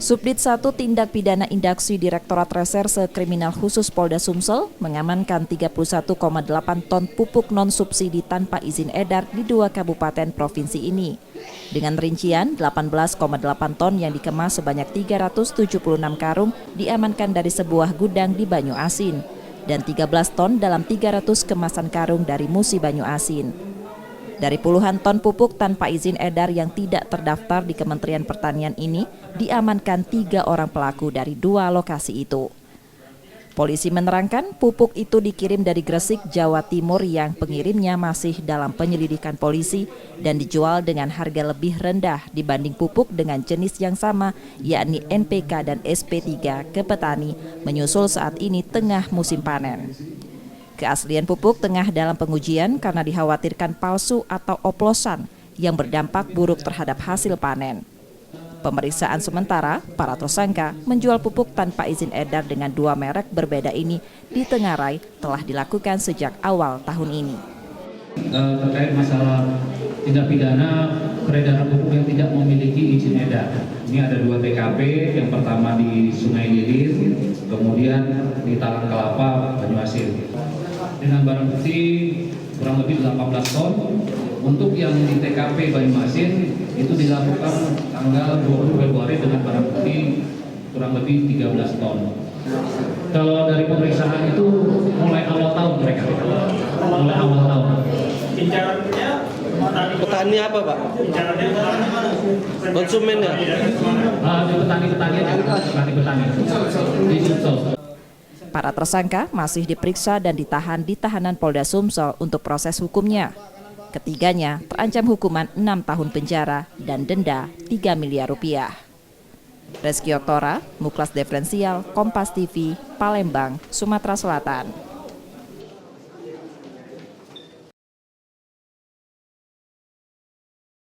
Subdit 1 Tindak Pidana Indaksi Direktorat Reserse Kriminal Khusus Polda Sumsel mengamankan 31,8 ton pupuk non-subsidi tanpa izin edar di 2 kabupaten provinsi ini. Dengan rincian 18,8 ton yang dikemas sebanyak 376 karung diamankan dari sebuah gudang di Banyu Asin dan 13 ton dalam 300 kemasan karung dari Musi Banyu Asin. Dari puluhan ton pupuk tanpa izin edar yang tidak terdaftar di Kementerian Pertanian ini, diamankan 3 orang pelaku dari 2 lokasi itu. Polisi menerangkan pupuk itu dikirim dari Gresik, Jawa Timur yang pengirimnya masih dalam penyelidikan polisi dan dijual dengan harga lebih rendah dibanding pupuk dengan jenis yang sama, yakni NPK dan SP3 ke petani, menyusul saat ini tengah musim panen. Keaslian pupuk tengah dalam pengujian karena dikhawatirkan palsu atau oplosan yang berdampak buruk terhadap hasil panen. Pemeriksaan sementara, para tersangka menjual pupuk tanpa izin edar dengan 2 merek berbeda ini di Tengarai telah dilakukan sejak awal tahun ini. Terkait masalah tindak pidana peredaran pupuk yang tidak memiliki izin edar. Ini ada 2 TKP, yang pertama di Sungai Lilir, kemudian di Talang Kelapa, Banyu Asin. Dengan barang bukti kurang lebih 18 ton. Untuk yang di TKP Banyu Asin itu dilakukan tanggal 20 Februari dengan barang bukti kurang lebih 13 ton. Kalau dari pemeriksaan itu mulai awal tahun mereka, mulai awal tahun. Incarannya petani apa, Pak? Incarannya Konsumen ya? Di petani-petani di Sumsel. Para tersangka masih diperiksa dan ditahan di tahanan Polda Sumsel untuk proses hukumnya. Ketiganya terancam hukuman 6 tahun penjara dan denda 3 miliar rupiah. Reski Oktora, Muklas Diferensial, Kompas TV, Palembang, Sumatera Selatan.